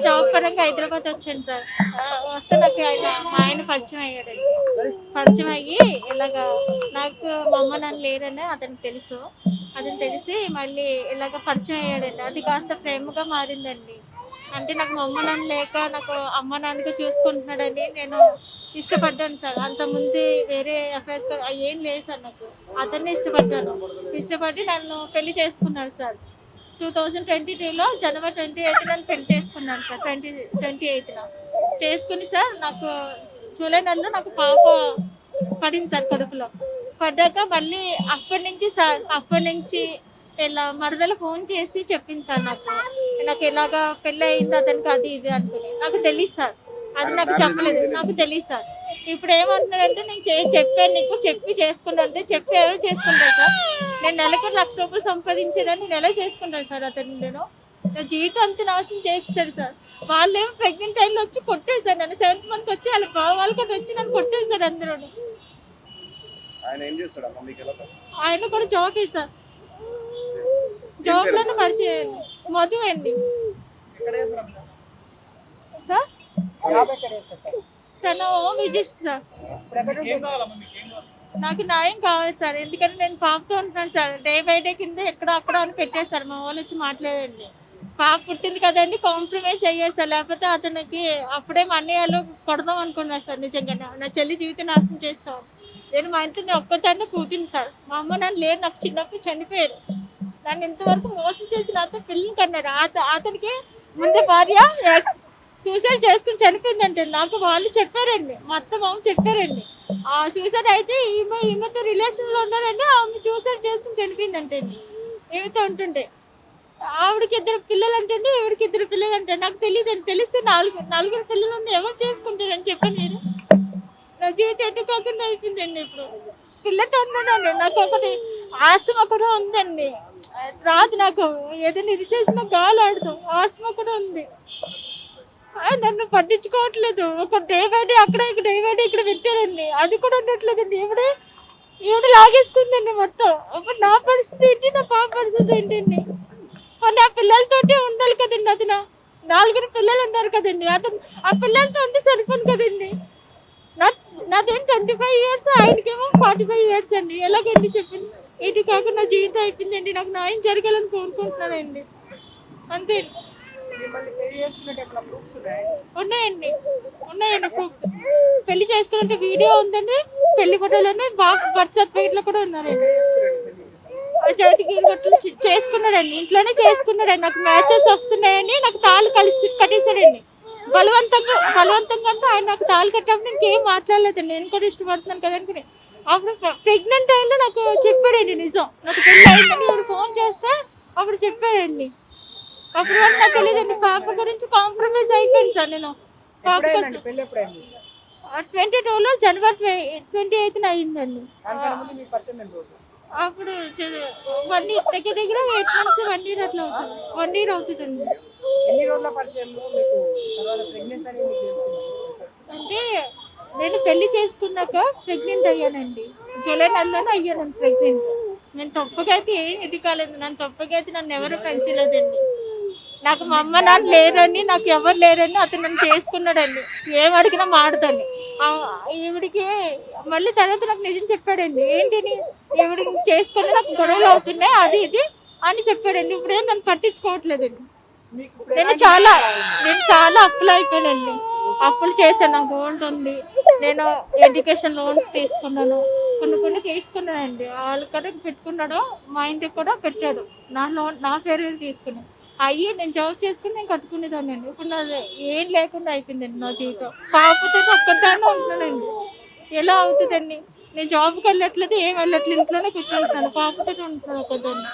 Job పరంగా హైదరాబాద్ వచ్చాను sir. వస్తే నాకు మా ఆయన పరిచయం అయ్యాడండి. పరిచయం అయ్యి ఇలాగా నాకు మా అమ్మ నాన్న లేరని అతనికి తెలుసు. అతను తెలిసి మళ్ళీ ఇలాగ పరిచయం అయ్యాడండి. అది కాస్త ప్రేమగా మారిందండి. అంటే నాకు మా అమ్మ నాన్న లేక నాకు అమ్మ నాన్నగా చూసుకుంటున్నాడని నేను ఇష్టపడ్డాను సార్. అంతకుముందు వేరే అఫైర్స్ ఏం లేదు సార్ నాకు. అతన్నే ఇష్టపడ్డాను. ఇష్టపడి నన్ను పెళ్లి చేసుకున్నాడు సార్. 2022లో జనవరి 28న నన్ను పెళ్లి చేసుకున్నాను సార్. 28న చేసుకుని సార్ నాకు జూలై నెలలో నాకు పాప పడింది సార్ కడుపులో. పడ్డాక మళ్ళీ అప్పటి నుంచి ఇలా మరదలు ఫోన్ చేసి చెప్పింది సార్ నాకు ఇలాగా పెళ్ళి అయింది అతనికి అది ఇది అనుకుని. నాకు తెలియదు సార్, అది నాకు చెప్పలేదు, నాకు తెలియదు సార్. ఇప్పుడు ఏమంటున్నాడంటే నేను చెప్పాను నీకు, చెప్పి చేసుకున్నా అంటే చెప్పి ఏమో చేసుకుంటాను సార్. నేను నెలకు 1,00,000 రూపాయలు సంపాదించేదాన్ని నేను ఎలా చేసుకుంటాను సార్ అతను. నా జీవితం అంతా నాశనం చేస్తాడు సార్. వాళ్ళేమో ప్రెగ్నెంట్ టైంలో వచ్చి కొట్టేశారు నన్ను. 7th మంత్ వచ్చి వాళ్ళ వాళ్ళు కూడా వచ్చి నన్ను కొట్టేశారు అందరూ. ఆయన కూడా జాబ్ సార్. జాబ్ లోనే పరిచయం మధు అండి సార్. తను విజిస్ట్ సార్. నాకు న్యాయం కావాలి సార్, ఎందుకంటే నేను పాపతో ఉంటున్నాను సార్. డే బై డే కింద ఎక్కడ అక్కడ అని పెట్టారు సార్. మా వాళ్ళు వచ్చి మాట్లాడండి, పాప పుట్టింది కదండి కాంప్రమైజ్ అయ్యారు సార్. లేకపోతే అతనికి అప్పుడే మా అన్నయ్యలు కొడదాం అనుకున్నారు సార్. నిజంగా నా చెల్లి జీవితం నాశనం చేస్తాం. మా ఇంట్లో నేను ఒక్కదాన్ని కూతురు సార్. మా అమ్మ నన్ను లేరు, నాకు చిన్నప్పుడు చనిపోయారు. నన్ను ఇంతవరకు మోసం చేసిన పిల్లలు కన్నారు. అతనికి ముందే భార్య సూసైడ్ చేసుకుని చనిపోయిందంటే నాకు వాళ్ళు చెప్పారండి, మా అత్త మామ చెప్పారండి. ఆ సూసైడ్ అయితే ఈమెతో రిలేషన్లో ఉన్నారండి. ఆమె సూసైడ్ చేసుకుని చనిపోయిందంటే ఈమెతో ఉంటుంటే. ఆవిడకి 2 పిల్లలు అంటే ఈవిడికి 2 పిల్లలు అంటే నాకు తెలియదండి. తెలిస్తే నలుగురు పిల్లలు ఉండి ఎవరు చేసుకుంటారని చెప్పాను నేను. నా జీవితం ఎటు కాకుండా అయిపోయిందండి. ఇప్పుడు పిల్లతో ఉన్నానండి. నాకు ఒకటి ఆస్తమా కూడా ఉందండి. రాదు నాకు, ఏదైనా ఇది చేసినా గాలి ఆడతాం. ఆస్తమా కూడా ఉంది. నన్ను పట్టించుకోవట్లేదు. ఒక డే బై డే అక్కడ డే బై డే ఇక్కడ పెట్టారండి. అది కూడా ఉండట్లేదండి. ఈవిడ లాగేసుకుందండి మొత్తం. ఇప్పుడు నా పరిస్థితి ఏంటి, నా పాప పరిస్థితి ఏంటండి. నా పిల్లలతోటే ఉండాలి కదండి. అది 4 పిల్లలు ఉన్నారు కదండి. అతను ఆ పిల్లలతో ఉంటే సరిపోను కదండి. నాదేం 25 years, ఆయనకేమో 45 years అండి. ఎలాగండి చెప్పండి. ఇటు కాకుండా నా జీవితం అయిపోయిందండి. నాకు న్యాయం జరగాలని కోరుకుంటున్నానండి, అంతే. ఉన్నాయండి ప్రూఫ్స్. పెళ్లి చేసుకున్నట్టు వీడియో ఉందండి, పెళ్లి ఫోటోలోనే బర్త్ సర్టిఫికేట్ లో కూడా ఉన్నారండి. చేతికి చేసుకున్నాడండి, ఇంట్లోనే చేసుకున్నాడండి. నాకు మ్యాచెస్ వస్తున్నాయని నాకు తాళి కట్టేశాడండి. బలవంతంగా అంటే ఆయన నాకు తాళి కట్టేటప్పుడు ఇంకేం మాట్లాడలేదండి. నేను కూడా ఇష్టపడుతున్నాను కదా అనుకుని. అప్పుడు ప్రెగ్నెంట్ టైంలో నాకు చెప్పాడండి నిజం. నాకు పెళ్ళి అయిందని ఎవరు ఫోన్ చేస్తే అప్పుడు చెప్పాడండి. అప్పుడు నాకు తెలియదండి. పాప గురించి కాంప్రమైజ్ అయిపోయింది సార్ నేను. పాప 22లో జనవరి 28న అయిందండి. అప్పుడు 1 year దగ్గర 8 months 1 year అట్లా అవుతుంది. 1 year అవుతుందండి. అంటే నేను పెళ్లి చేసుకున్నాక ప్రెగ్నెంట్ అయ్యానండి. జూలై నెలలోనే అయ్యానండి ప్రెగ్నెంట్. నేను తప్పుగా అయితే ఇది కాలేదు. నన్ను ఎవరు పెంచలేదండి. నాకు మా అమ్మ నాన్న లేరని, నాకు ఎవరు లేరని అతను నన్ను చేసుకున్నాడండి. ఏం అడిగినా మాడతాను. ఈవిడికి మళ్ళీ తర్వాత నాకు నిజం చెప్పాడండి. ఏంటిని ఈవిడికి చేసుకుని నాకు గొడవలు అవుతున్నాయి అది ఇది అని చెప్పాడండి. ఇప్పుడేం నన్ను పట్టించుకోవట్లేదండి. నేను చాలా అప్పులు అయిపోయానండి. అప్పులు చేశాను. నాకు గోల్డ్ ఉంది. నేను ఎడ్యుకేషన్ లోన్స్ తీసుకున్నాను. కొన్ని తీసుకున్నానండి. వాళ్ళు కూడా పెట్టుకున్నాడు, మా ఇంటికి కూడా పెట్టాడు. నా పేరు తీసుకున్నాను. నేను జాబ్ చేసుకుని నేను కట్టుకునేదాన్ని అండి. ఇప్పుడు నాది ఏం లేకుండా అయిపోయిందండి నా జీవితం. పాపతో ఒక్కదాన్ని ఉంటున్నానండి. ఎలా అవుతుందండి. నేను జాబ్కి వెళ్ళట్లేదు, ఏం వెళ్ళట్లేదు, ఇంట్లోనే కూర్చుంటున్నాను. పాపతో ఉంటున్నాను ఒక్కదాన్ని.